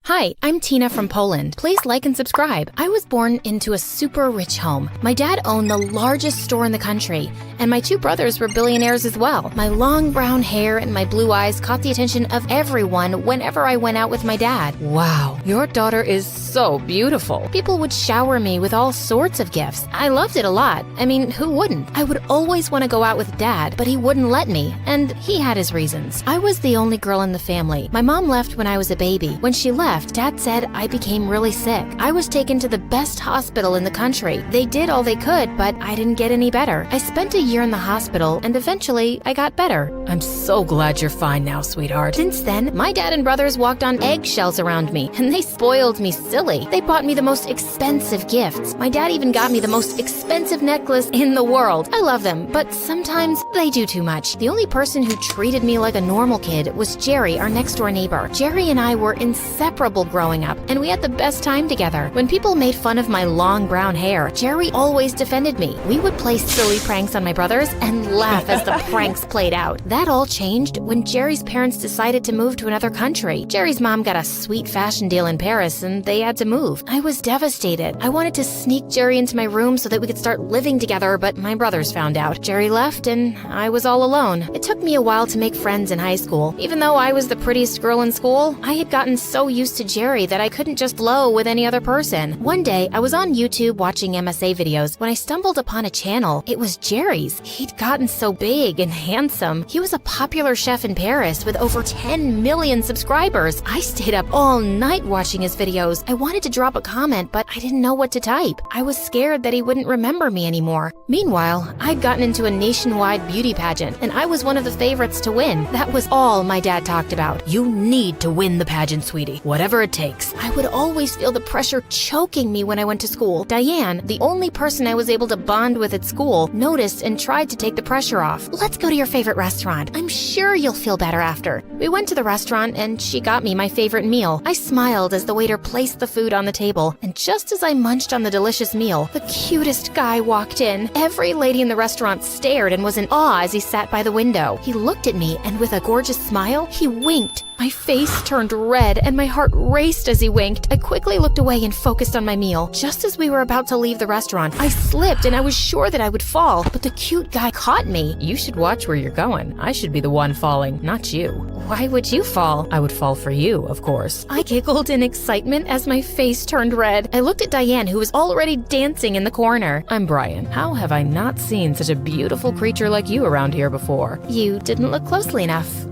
Hi, I'm Tina from Poland. Please like and subscribe. I was born into a super rich home. My dad owned the largest store in the country, and my two brothers were billionaires as well. My long brown hair and my blue eyes caught the attention of everyone whenever I went out with my dad. Wow, your daughter is so beautiful. People would shower me with all sorts of gifts. I loved it a lot. I mean, who wouldn't? I would always want to go out with dad, but he wouldn't let me, and he had his reasons. I was the only girl in the family. My mom left when I was a baby. When she left, Dad said I became really sick. I was taken to the best hospital in the country. They did all they could, but I didn't get any better. I spent a year in the hospital, and eventually I got better. I'm so glad you're fine now, sweetheart. Since then, my dad and brothers walked on eggshells around me, and they spoiled me silly. They bought me the most expensive gifts. My dad even got me the most expensive necklace in the world. I love them, but sometimes they do too much. The only person who treated me like a normal kid was Jerry, our next door neighbor. Jerry and I were inseparable growing up, and we had the best time together. When people made fun of my long brown hair, Jerry always defended me. We would play silly pranks on my brothers and laugh as the pranks played out. That all changed when Jerry's parents decided to move to another country. Jerry's mom got a sweet fashion deal in Paris, and they had to move. I was devastated. I wanted to sneak Jerry into my room so that we could start living together, but my brothers found out. Jerry left, and I was all alone. It took me a while to make friends in high school. Even though I was the prettiest girl in school, I had gotten so used to Jerry that I couldn't just flow with any other person. One day, I was on YouTube watching MSA videos when I stumbled upon a channel. It was Jerry's. He'd gotten so big and handsome. He was a popular chef in Paris with over 10 million subscribers. I stayed up all night watching his videos. I wanted to drop a comment, but I didn't know what to type. I was scared that he wouldn't remember me anymore. Meanwhile, I'd gotten into a nationwide beauty pageant, and I was one of the favorites to win. That was all my dad talked about. You need to win the pageant, sweetie. Whatever it takes. I would always feel the pressure choking me when I went to school. Diane, the only person I was able to bond with at school, noticed and tried to take the pressure off. Let's go to your favorite restaurant. I'm sure you'll feel better after. We went to the restaurant and she got me my favorite meal. I smiled as the waiter placed the food on the table, and just as I munched on the delicious meal, the cutest guy walked in. Every lady in the restaurant stared and was in awe as he sat by the window. He looked at me, and with a gorgeous smile, he winked. My face turned red and my heart raced as he winked. I quickly looked away and focused on my meal. Just as we were about to leave the restaurant, I slipped and I was sure that I would fall, but the cute guy caught me. You should watch where you're going. I should be the one falling, not you. Why would you fall? I would fall for you, of course. I giggled in excitement as my face turned red. I looked at Diane, who was already dancing in the corner. I'm Brian. How have I not seen such a beautiful creature like you around here before? You didn't look closely enough.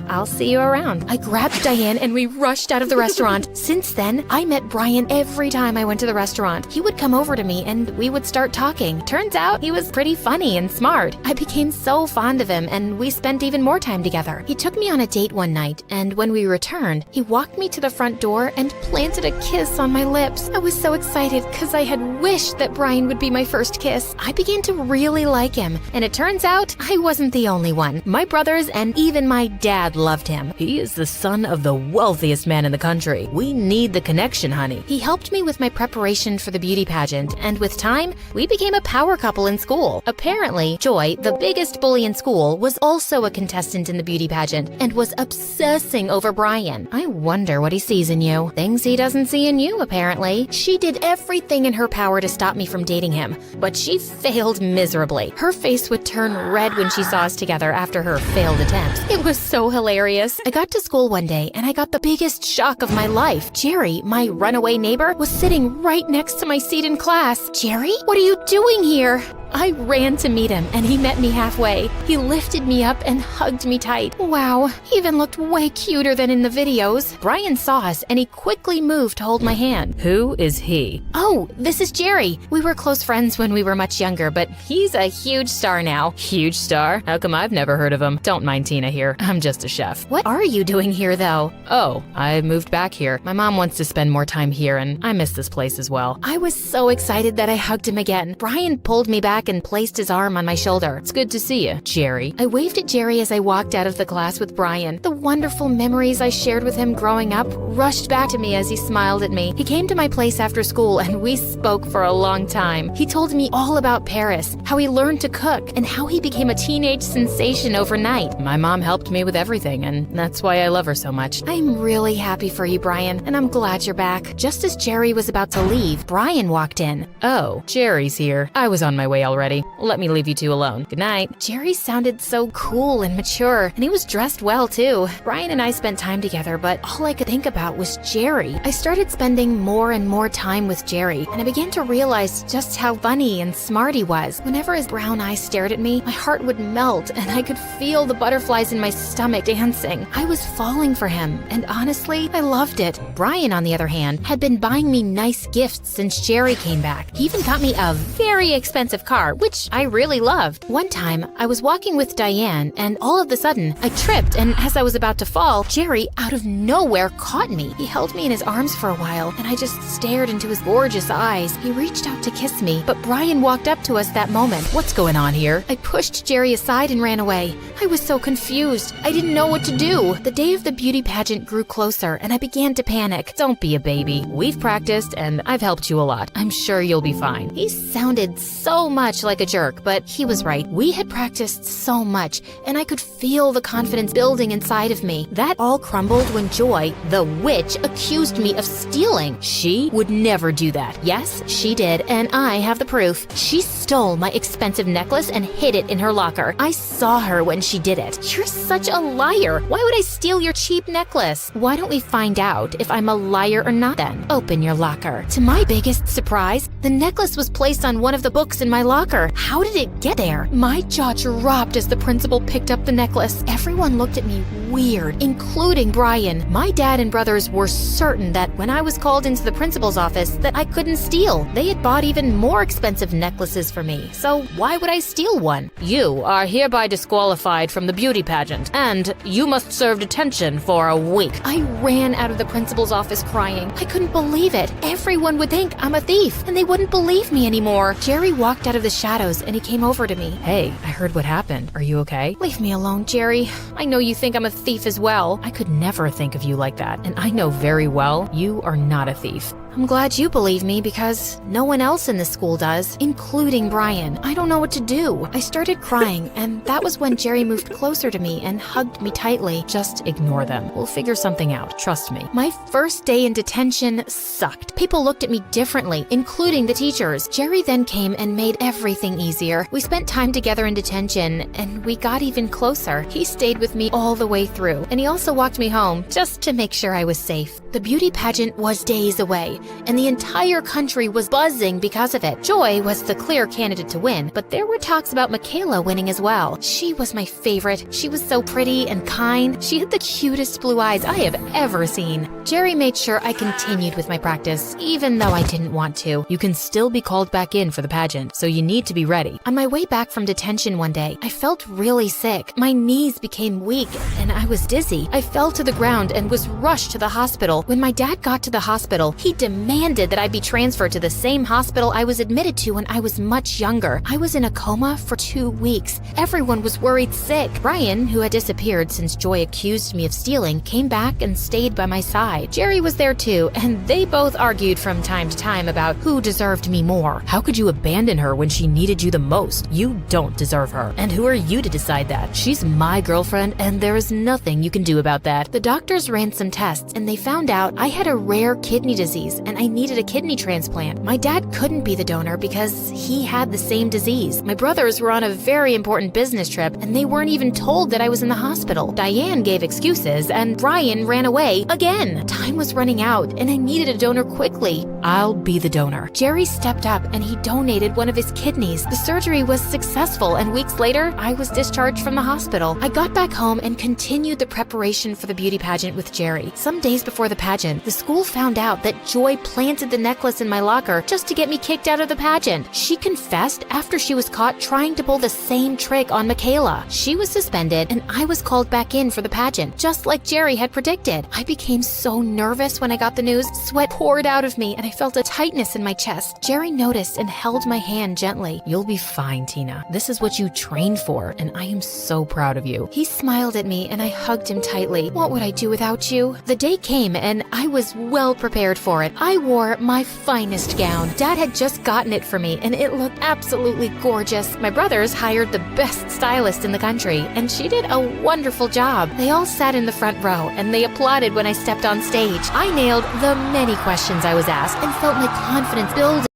I'll see you around. I grabbed Diane and we rushed out of the restaurant. Since then, I met Brian every time I went to the restaurant. He would come over to me and we would start talking. Turns out he was pretty funny and smart. I became so fond of him and we spent even more time together. He took me on a date one night, and when we returned, he walked me to the front door and planted a kiss on my lips. I was so excited because I had wished that Brian would be my first kiss. I began to really like him, and it turns out I wasn't the only one. My brothers and even my dad loved him. He is the son of the wealthiest man in the country. We need the connection, honey. He helped me with my preparation for the beauty pageant, and with time, we became a power couple in school. Apparently, Joy, the biggest bully in school, was also a contestant in the beauty pageant and was obsessing over Brian. I wonder what he sees in you. Things he doesn't see in you, apparently. She did everything in her power to stop me from dating him, but she failed miserably. Her face would turn red when she saw us together after her failed attempts. It was so hilarious. I got to school one day and I got the biggest shock of my life. Jerry, my runaway neighbor, was sitting right next to my seat in class. Jerry, what are you doing here? I ran to meet him, and he met me halfway. He lifted me up and hugged me tight. Wow, he even looked way cuter than in the videos. Brian saw us, and he quickly moved to hold my hand. Who is he? Oh, this is Jerry. We were close friends when we were much younger, but he's a huge star now. Huge star? How come I've never heard of him? Don't mind Tina here. I'm just a chef. What are you doing here, though? Oh, I moved back here. My mom wants to spend more time here, and I miss this place as well. I was so excited that I hugged him again. Brian pulled me back back and placed his arm on my shoulder. It's good to see you, Jerry. I waved at Jerry as I walked out of the class with Brian. The wonderful memories I shared with him growing up rushed back to me as he smiled at me. He came to my place after school and we spoke for a long time. He told me all about Paris, how he learned to cook, and how he became a teenage sensation overnight. My mom helped me with everything, and that's why I love her so much. I'm really happy for you, Brian, and I'm glad you're back. Just as Jerry was about to leave, Brian walked in. Oh, Jerry's here. I was on my way already. Let me leave you two alone. Good night. Jerry sounded so cool and mature, and he was dressed well too. Brian and I spent time together, but all I could think about was Jerry. I started spending more and more time with Jerry, and I began to realize just how funny and smart he was. Whenever his brown eyes stared at me, my heart would melt, and I could feel the butterflies in my stomach dancing. I was falling for him, and honestly, I loved it. Brian, on the other hand, had been buying me nice gifts since Jerry came back. He even got me a very expensive car, which I really loved. One time, I was walking with Diane, and all of a sudden, I tripped, and as I was about to fall, Jerry, out of nowhere, caught me. He held me in his arms for a while, and I just stared into his gorgeous eyes. He reached out to kiss me, but Brian walked up to us that moment. What's going on here? I pushed Jerry aside and ran away. I was so confused. I didn't know what to do. The day of the beauty pageant grew closer, and I began to panic. Don't be a baby. We've practiced, and I've helped you a lot. I'm sure you'll be fine. He sounded so much like a jerk, but he was right. We had practiced so much, and I could feel the confidence building inside of me. That all crumbled when Joy, the witch, accused me of stealing. She would never do that. Yes, she did, and I have the proof. She stole my expensive necklace and hid it in her locker. I saw her when she did it. You're such a liar. Why would I steal your cheap necklace? Why don't we find out if I'm a liar or not then? Open your locker. To my biggest surprise, the necklace was placed on one of the books in my locker. How did it get there? My jaw dropped as the principal picked up the necklace. Everyone looked at me weird, including Brian. My dad and brothers were certain that when I was called into the principal's office that I couldn't steal. They had bought even more expensive necklaces for me, so why would I steal one? You are hereby disqualified from the beauty pageant, and you must serve detention for a week. I ran out of the principal's office crying. I couldn't believe it. Everyone would think I'm a thief, and they wouldn't believe me anymore. Jerry walked out of the shadows, and he came over to me. Hey, I heard what happened. Are you okay? Leave me alone, Jerry. I know you think I'm a thief as well. I could never think of you like that, and I know very well you are not a thief. I'm glad you believe me because no one else in the school does, including Brian. I don't know what to do. I started crying, and that was when Jerry moved closer to me and hugged me tightly. Just ignore them. We'll figure something out. Trust me. My first day in detention sucked. People looked at me differently, including the teachers. Jerry then came and made everything easier. We spent time together in detention, and we got even closer. He stayed with me all the way through, and he also walked me home just to make sure I was safe. The beauty pageant was days away, and the entire country was buzzing because of it. Joy was the clear candidate to win, but there were talks about Michaela winning as well. She was my favorite. She was so pretty and kind. She had the cutest blue eyes I have ever seen. Jerry made sure I continued with my practice, even though I didn't want to. You can still be called back in for the pageant, so you need to be ready. On my way back from detention one day, I felt really sick. My knees became weak, and I was dizzy. I fell to the ground and was rushed to the hospital. When my dad got to the hospital, he demanded that I be transferred to the same hospital I was admitted to when I was much younger. I was in a coma for 2 weeks. Everyone was worried sick. Brian, who had disappeared since Joy accused me of stealing, came back and stayed by my side. Jerry was there too, and they both argued from time to time about who deserved me more. How could you abandon her when she needed you the most? You don't deserve her. And who are you to decide that? She's my girlfriend, and there is nothing you can do about that. The doctors ran some tests, and they found out I had a rare kidney disease, and I needed a kidney transplant. My dad couldn't be the donor because he had the same disease. My brothers were on a very important business trip, and they weren't even told that I was in the hospital. Diane gave excuses, and Brian ran away again. Time was running out, and I needed a donor quickly. I'll be the donor. Jerry stepped up, and he donated one of his kidneys. The surgery was successful, and weeks later, I was discharged from the hospital. I got back home and continued the preparation for the beauty pageant with Jerry. Some days before the pageant, the school found out that Joy boy planted the necklace in my locker just to get me kicked out of the pageant. She confessed after she was caught trying to pull the same trick on Michaela. She was suspended and I was called back in for the pageant, just like Jerry had predicted. I became so nervous when I got the news. Sweat poured out of me and I felt a tightness in my chest. Jerry noticed and held my hand gently. You'll be fine, Tina. This is what you trained for, and I am so proud of you. He smiled at me and I hugged him tightly. What would I do without you? The day came and I was well prepared for it. I wore my finest gown. Dad had just gotten it for me and it looked absolutely gorgeous. My brothers hired the best stylist in the country and she did a wonderful job. They all sat in the front row and they applauded when I stepped on stage. I nailed the many questions I was asked and felt my confidence build